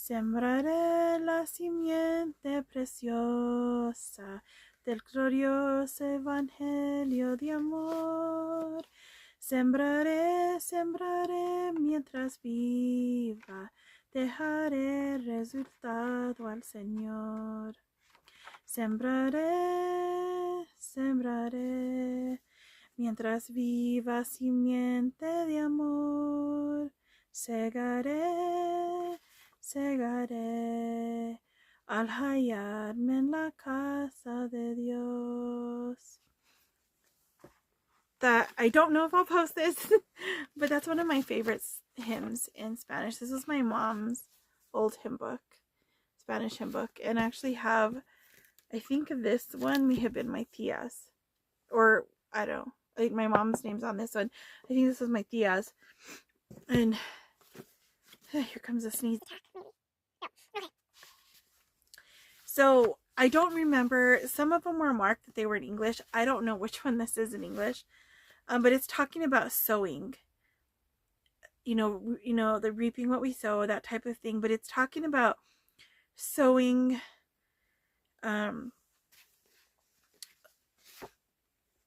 Sembraré la simiente preciosa del glorioso evangelio de amor. Sembraré, sembraré mientras viva, dejaré resultado al Señor. Sembraré, sembraré, mientras viva simiente de amor. Segaré, segaré, al hallarme en la casa de Dios. I don't know if I'll post this, but that's one of my favorite hymns in Spanish. This is my mom's old hymn book, Spanish hymn book, and I actually have, I think this one may have been my tia's, or I don't know, I think my mom's name's on this one. I think this was my tia's, and here comes a sneeze. So I don't remember, some of them were marked that they were in English. I don't know which one this is in English, but it's talking about sowing. You know, the reaping what we sow, that type of thing. But it's talking about sowing,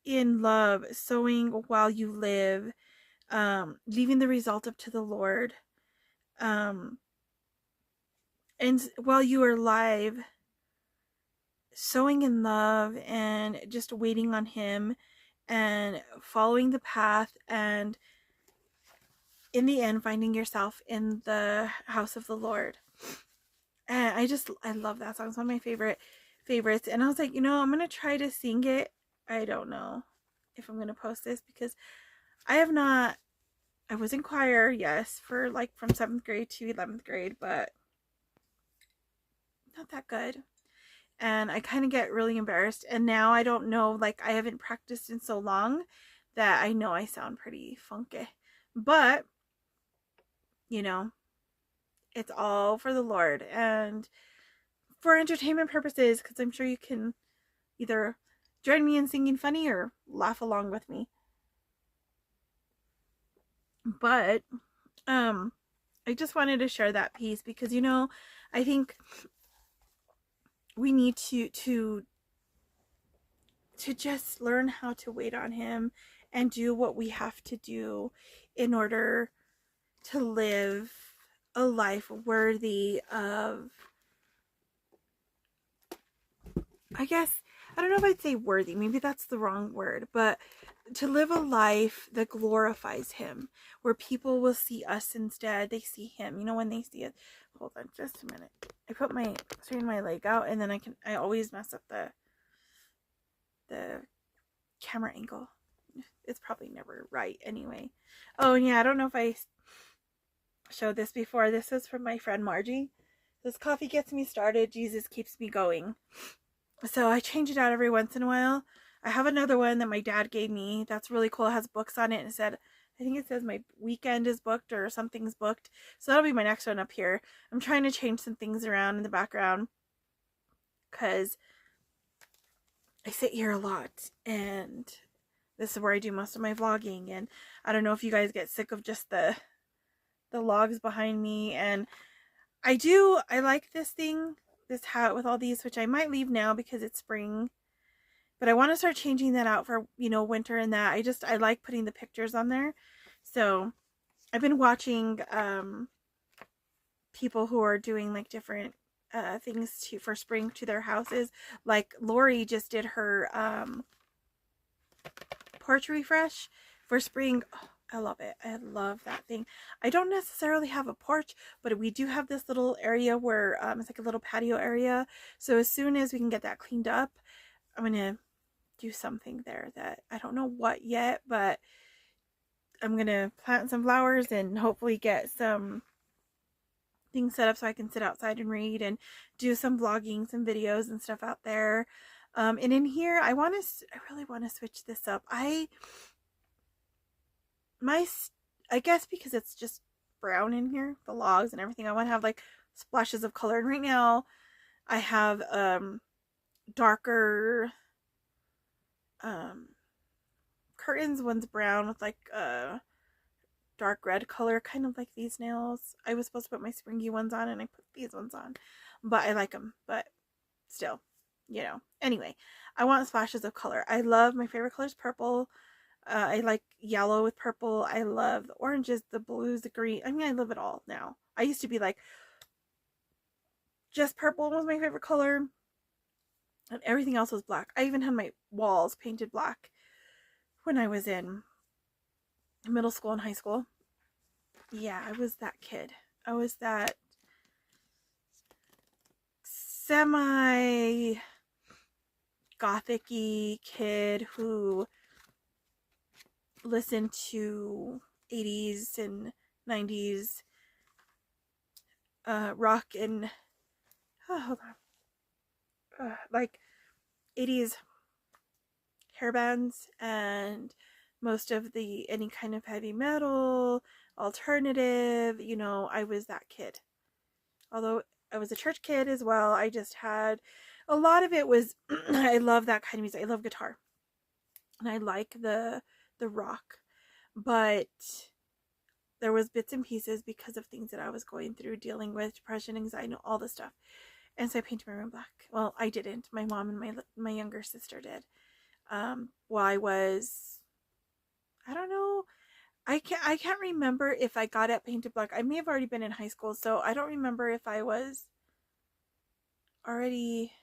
in love, sowing while you live, leaving the result up to the Lord, and while you are alive, sowing in love and just waiting on Him and following the path, and in the end finding yourself in the house of the Lord. And I love that song. It's one of my favorites. And I was like, I'm gonna try to sing it. I don't know if I'm gonna post this because I was in choir, yes, for like from 7th grade to 11th grade, but not that good. And I kind of get really embarrassed. And now I don't know, like I haven't practiced in so long that I know I sound pretty funky. But, it's all for the Lord and for entertainment purposes, because I'm sure you can either join me in singing funny or laugh along with me. But I just wanted to share that piece because I think we need to just learn how to wait on Him and do what we have to do in order to live a life worthy of, I guess, I don't know if I'd say worthy, maybe that's the wrong word, but to live a life that glorifies Him, where people will see us instead. They see Him, when they see it. Hold on just a minute. I put straighten my leg out, and then I always mess up the camera angle. It's probably never right anyway. Oh yeah, I don't know if I showed this before. This is from my friend Margie. This coffee gets me started, Jesus keeps me going. So I change it out every once in a while. I have another one that my dad gave me that's really cool. It has books on it, and I think it says my weekend is booked or something's booked. So that'll be my next one up here. I'm trying to change some things around in the background because I sit here a lot, and this is where I do most of my vlogging. And I don't know if you guys get sick of just the logs behind me. And I like this hat with all these, which I might leave now because it's spring. But I want to start changing that out for, winter and that. I like putting the pictures on there. So I've been watching people who are doing like different things for spring to their houses. Like Lori just did her porch refresh for spring. Oh, I love it. I love that thing. I don't necessarily have a porch, but we do have this little area where it's like a little patio area. So as soon as we can get that cleaned up, I'm going to do something there that I don't know what yet, but I'm going to plant some flowers and hopefully get some things set up so I can sit outside and read and do some vlogging, some videos and stuff out there. And in here, I really want to switch this up. I guess because it's just brown in here, the logs and everything, I want to have like splashes of color. And right now I have darker curtains. One's brown with like dark red color, kind of like these nails. I was supposed to put my springy ones on and I put these ones on, but I like them, but still, you know. Anyway, I want splashes of color. My favorite color is purple. I like yellow with purple. I love the oranges, the blues, the green. I mean, I love it all now. I used to be like, just purple was my favorite color, and everything else was black. I even had my walls painted black when I was in middle school and high school. Yeah, I was that kid. I was that semi gothic-y kid who listened to 80s and 90s rock and hold on, like 80s hair bands and most of any kind of heavy metal, alternative, you know. I was that kid. Although I was a church kid as well, I just had a lot of it was I love that kind of music. I love guitar. And I like the rock. But there was bits and pieces because of things that I was going through, dealing with depression, anxiety, all this stuff. And so I painted my room black. Well, I didn't. My mom and my younger sister did. While I was, I don't know, I can't remember if I got it painted black. I may have already been in high school, so I don't remember if I was already,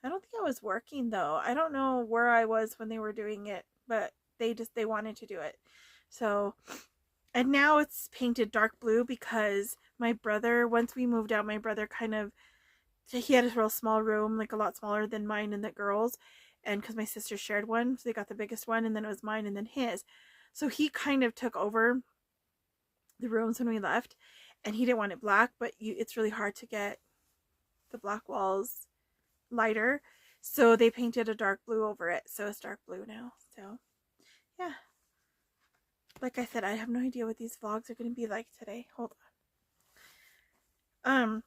I don't think I was working though. I don't know where I was when they were doing it, but they wanted to do it. So, and now it's painted dark blue because my brother, once we moved out, my brother he had a real small room, like a lot smaller than mine and the girls. And because my sister shared one, so they got the biggest one, and then it was mine and then his. So he kind of took over the rooms when we left, and he didn't want it black, but it's really hard to get the black walls lighter. So they painted a dark blue over it. So it's dark blue now. So yeah. Like I said, I have no idea what these vlogs are going to be like today. Hold on.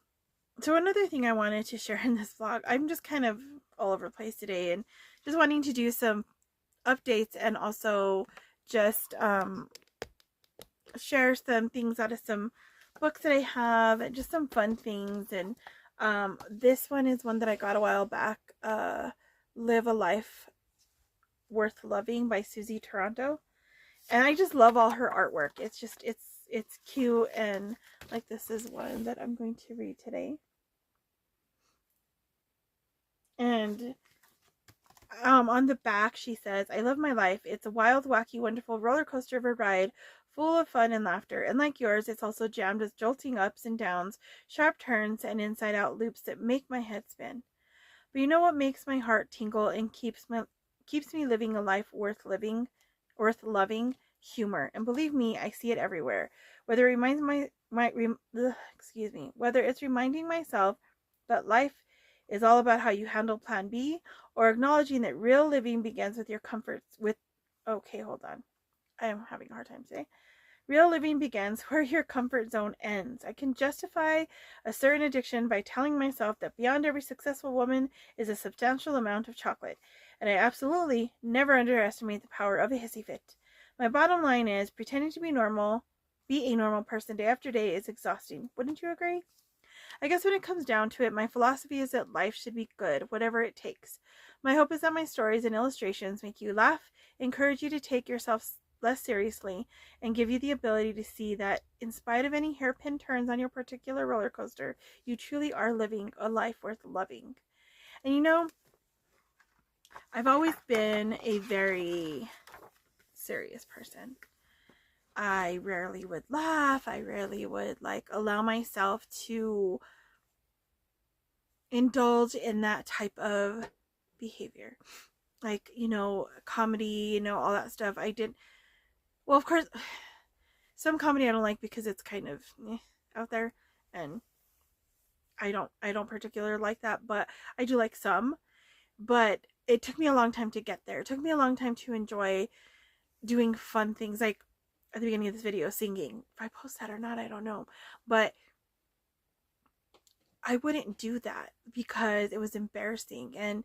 So another thing I wanted to share in this vlog, I'm just kind of all over the place today and just wanting to do some updates and also just share some things out of some books that I have and just some fun things. And this one is one that I got a while back, Live a Life Worth Loving by Susie Toronto. And I just love all her artwork. It's just, it's cute, and like this is one that I'm going to read today. And on the back she says, I love my life. It's a wild, wacky, wonderful roller coaster of a ride, full of fun and laughter. And like yours, it's also jammed with jolting ups and downs, sharp turns, and inside out loops that make my head spin. But you know what makes my heart tingle and keeps me living a life worth loving? Humor. And believe me, I see it everywhere. Whether it whether it's reminding myself that life is all about how you handle plan B, or acknowledging that real living begins with your comforts okay, hold on. I am having a hard time today. Real living begins where your comfort zone ends. I can justify a certain addiction by telling myself that beyond every successful woman is a substantial amount of chocolate, and I absolutely never underestimate the power of a hissy fit. My bottom line is, pretending to be a normal person day after day is exhausting. Wouldn't you agree? I guess when it comes down to it, my philosophy is that life should be good, whatever it takes. My hope is that my stories and illustrations make you laugh, encourage you to take yourself less seriously, and give you the ability to see that in spite of any hairpin turns on your particular roller coaster, you truly are living a life worth loving. And you know, I've always been a very serious person. I rarely would laugh. I rarely would allow myself to indulge in that type of behavior. Like, you know, comedy, you know, all that stuff. I did. Well, of course, some comedy I don't like because it's kind of out there, and I don't particularly like that, but I do like some. But it took me a long time to get there. It took me a long time to enjoy doing fun things, like at the beginning of this video, singing. If I post that or not, I don't know. But I wouldn't do that because it was embarrassing, and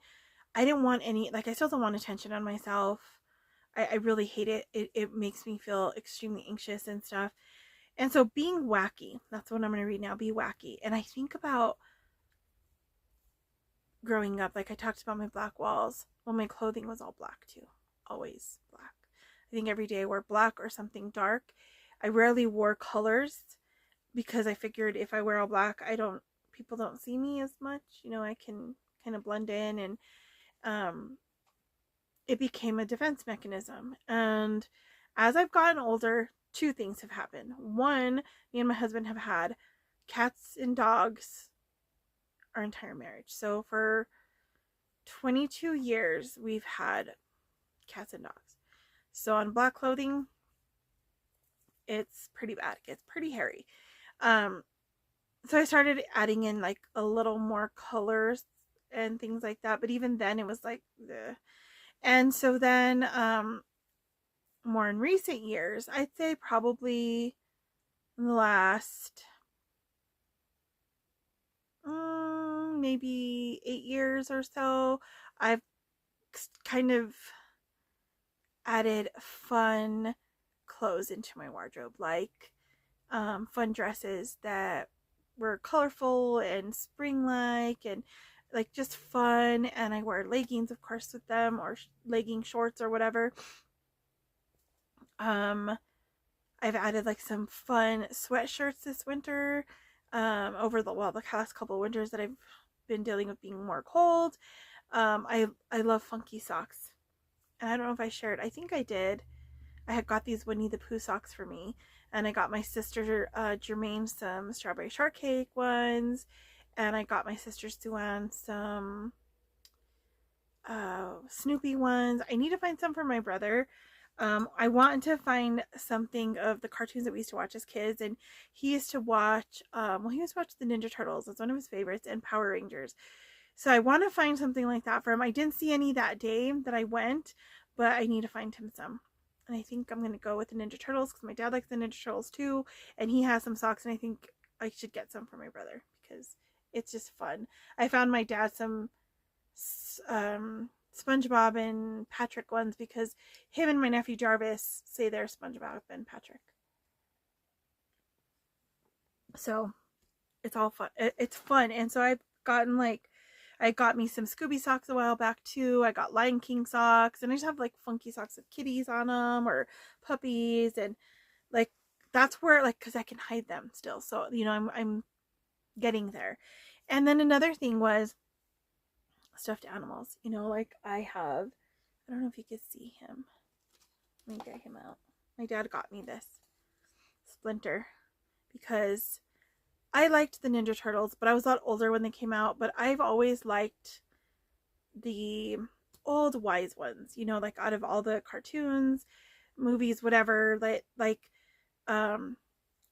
I didn't want I still don't want attention on myself. I really hate it. It makes me feel extremely anxious and stuff. And so being wacky, that's what I'm going to read now, be wacky. And I think about growing up, like I talked about my black walls. Well, my clothing was all black too. Always black. I think every day I wore black or something dark. I rarely wore colors because I figured if I wear all black, people don't see me as much. You know, I can kind of blend in, and it became a defense mechanism. And as I've gotten older, two things have happened. One, me and my husband have had cats and dogs our entire marriage. So for 22 years, we've had cats and dogs. So on black clothing, it's pretty bad. It gets pretty hairy. So I started adding in like a little more colors and things like that. But even then, it was like, bleh. And so then, more in recent years, I'd say probably in the last maybe 8 years or so, I've kind of added fun clothes into my wardrobe, like fun dresses that were colorful and spring-like and like just fun. And I wear leggings, of course, with them, or legging shorts or whatever. I've added like some fun sweatshirts this winter. Over the last couple of winters that I've been dealing with being more cold. I love funky socks, and I don't know if I shared. I think I did. I had got these Winnie the Pooh socks for me, and I got my sister Jermaine some strawberry shortcake ones, and I got my sister Sue-Ann some Snoopy ones. I need to find some for my brother. I want to find something of the cartoons that we used to watch as kids, and he used to watch he used to watch the Ninja Turtles. That's one of his favorites, and Power Rangers. So I want to find something like that for him. I didn't see any that day that I went, but I need to find him some. And I think I'm going to go with the Ninja Turtles because my dad likes the Ninja Turtles too, and he has some socks, and I think I should get some for my brother because it's just fun. I found my dad some SpongeBob and Patrick ones because him and my nephew Jarvis say they're SpongeBob and Patrick. So it's all fun. It's fun. And so I've gotten like, I got me some Scooby socks a while back too. I got Lion King socks, and I just have like funky socks with kitties on them or puppies, and like that's where like because I can hide them still. So you know I'm getting there. And then another thing was stuffed animals. You know, like I don't know if you could see him. Let me get him out. My dad got me this Splinter because I liked the Ninja Turtles, but I was a lot older when they came out. But I've always liked the old wise ones, you know, like out of all the cartoons, movies, whatever. I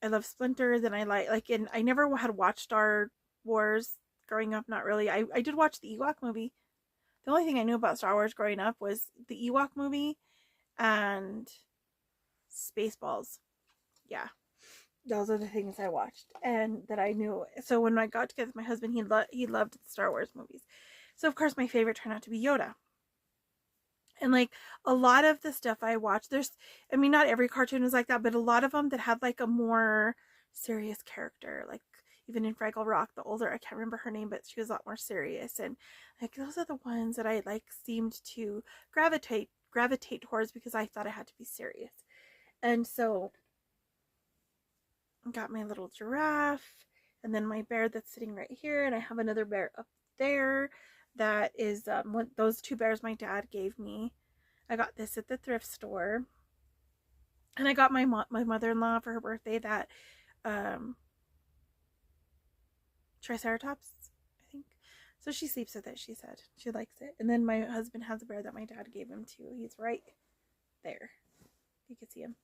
love Splinter. Then and I never had watched Star Wars growing up. Not really. I did watch the Ewok movie. The only thing I knew about Star Wars growing up was the Ewok movie and Spaceballs. Yeah. Those are the things I watched and that I knew. So when I got together with my husband, he loved the Star Wars movies. So of course my favorite turned out to be Yoda. And like a lot of the stuff I watched, not every cartoon was like that, but a lot of them that had like a more serious character, like even in Fraggle Rock, the older, I can't remember her name, but she was a lot more serious. And like those are the ones that I like seemed to gravitate towards because I thought I had to be serious. And so I got my little giraffe, and then my bear that's sitting right here, and I have another bear up there that is those two bears my dad gave me. I got this at the thrift store, and I got my mother-in-law for her birthday that Triceratops, I think. So she sleeps with it, she said. She likes it. And then my husband has a bear that my dad gave him too. He's right there. You can see him.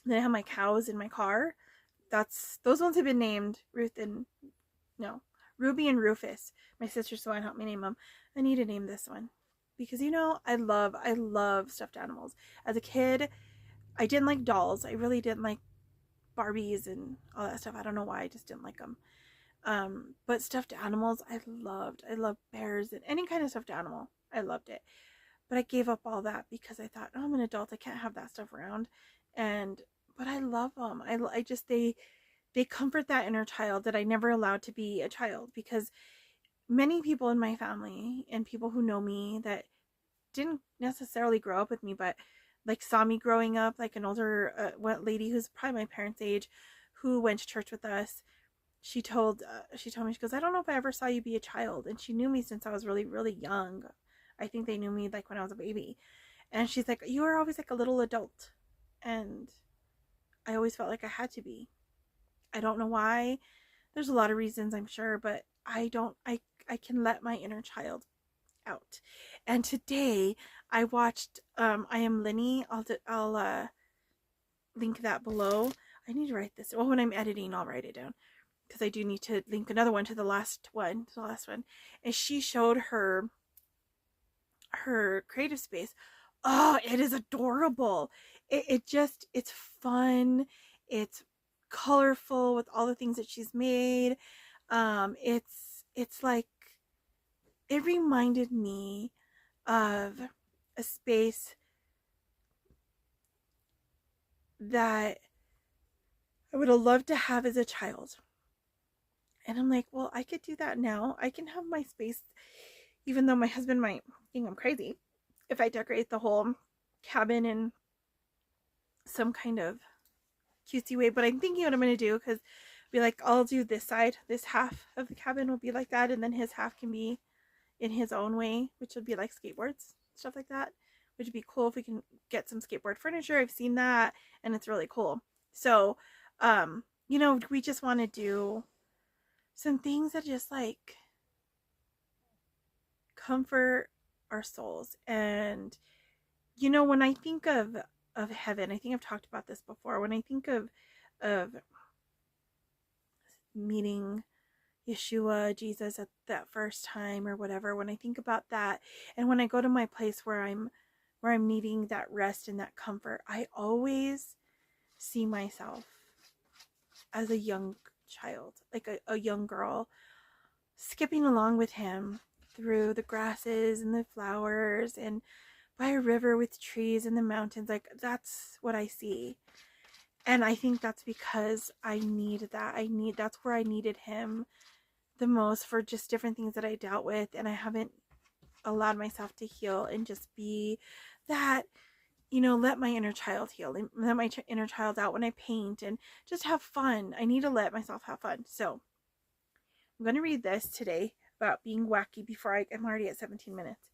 Then I have my cows in my car. Those ones have been named Ruby and Rufus. My sister Swan helped me name them. I need to name this one because I love stuffed animals. As a kid, I didn't like dolls. I really didn't like Barbies and all that stuff. I don't know why, I just didn't like them. But stuffed animals, I loved. I loved bears and any kind of stuffed animal. I loved it. But I gave up all that because I thought, oh, I'm an adult, I can't have that stuff around. But I love them. I just, they comfort that inner child that I never allowed to be a child, because many people in my family and people who know me that didn't necessarily grow up with me, but like saw me growing up, like an older lady who's probably my parents' age, who went to church with us. She told me, she goes, I don't know if I ever saw you be a child. And she knew me since I was really, really young. I think they knew me like when I was a baby. And she's like, you were always like a little adult. And I always felt like I had to be. I don't know why. There's a lot of reasons, I'm sure, but I can let my inner child out. And today I watched I Am Linny. I'll link that below. I need to write this. Well, when I'm editing, I'll write it down, because I do need to link another one to the last one. And she showed her creative space. Oh, it is adorable. It's fun. It's colorful with all the things that she's made. It's like, it reminded me of a space that I would have loved to have as a child. And I'm like, well, I could do that now. I can have my space, even though my husband might think I'm crazy if I decorate the whole cabin in some kind of cutesy way. But I'm thinking what I'm going to do, because be like, I'll do this side, this half of the cabin will be like that, and then his half can be in his own way, which would be like skateboards, stuff like that, which would be cool if we can get some skateboard furniture. I've seen that, and it's really cool. So, you know, we just want to do some things that just like comfort our souls. And, you know, when I think of heaven, I think I've talked about this before. When I think of meeting Yeshua, Jesus, at that first time or whatever, when I think about that, and when I go to my place where I'm needing that rest and that comfort, I always see myself as a young child, like a young girl, skipping along with him through the grasses and the flowers and by a river with trees and the mountains. Like, that's what I see. And I think that's because I need that. That's where I needed him the most, for just different things that I dealt with, and I haven't allowed myself to heal and just be that, you know, let my inner child heal, and let my inner child out when I paint, and just have fun. I need to let myself have fun. So I'm going to read this today about being wacky before I'm already at 17 minutes.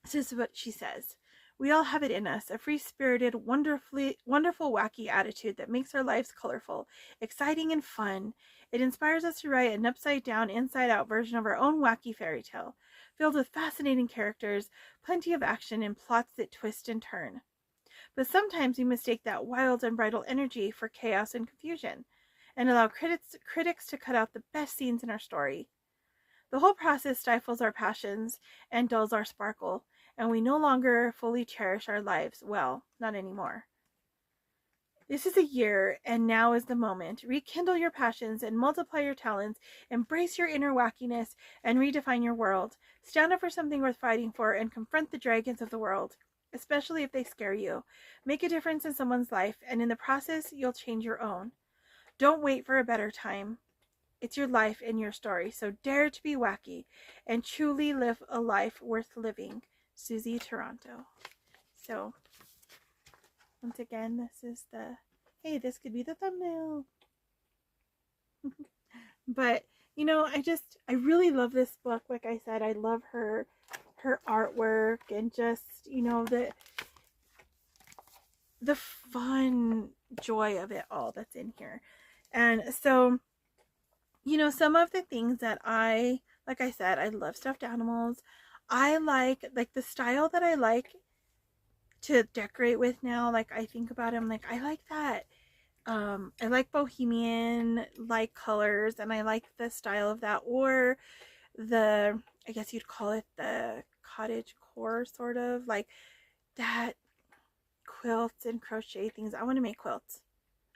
This is what she says. We all have it in us, a free-spirited, wonderful, wacky attitude that makes our lives colorful, exciting, and fun. It inspires us to write an upside-down, inside-out version of our own wacky fairy tale, filled with fascinating characters, plenty of action, and plots that twist and turn. But sometimes we mistake that wild, unbridled energy for chaos and confusion, and allow critics to cut out the best scenes in our story. The whole process stifles our passions and dulls our sparkle, and we no longer fully cherish our lives. Well, not anymore. This is a year, and now is the moment. Rekindle your passions and multiply your talents. Embrace your inner wackiness and redefine your world. Stand up for something worth fighting for and confront the dragons of the world, especially if they scare you. Make a difference in someone's life, and in the process, you'll change your own. Don't wait for a better time. It's your life and your story, so dare to be wacky and truly live a life worth living. Susie Toronto. So, once again, this is the, hey, this could be the thumbnail. But, you know, I really love this book. Like I said, I love her artwork, and just, you know, the fun joy of it all that's in here. And so, you know, some of the things that like I said, I love stuffed animals. I like the style that I like to decorate with now. Like, I think about it, I'm like, I like that. I like bohemian like colors, and I like the style of that, or I guess you'd call it the cottage core, sort of like that, quilts and crochet things. I want to make quilts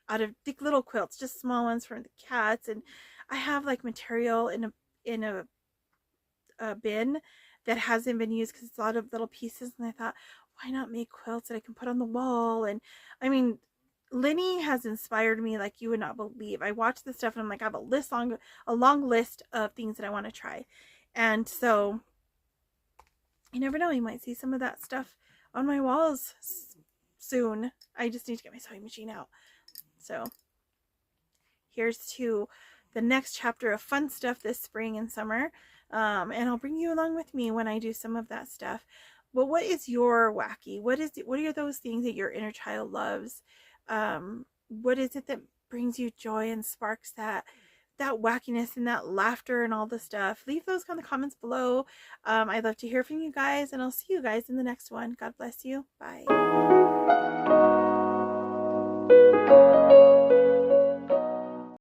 out of thick little quilts, just small ones for the cats. And I have like material in a bin that hasn't been used because it's a lot of little pieces. And I thought, why not make quilts that I can put on the wall? And I mean, Linny has inspired me like you would not believe. I watch this stuff and I'm like, I have a long list of things that I want to try. And so you never know, you might see some of that stuff on my walls soon. I just need to get my sewing machine out. So here's to the next chapter of fun stuff this spring and summer. And I'll bring you along with me when I do some of that stuff. But what is your wacky? What are those things that your inner child loves? What is it that brings you joy and sparks that wackiness and that laughter and all the stuff? Leave those in the comments below. I'd love to hear from you guys, and I'll see you guys in the next one. God bless you. Bye.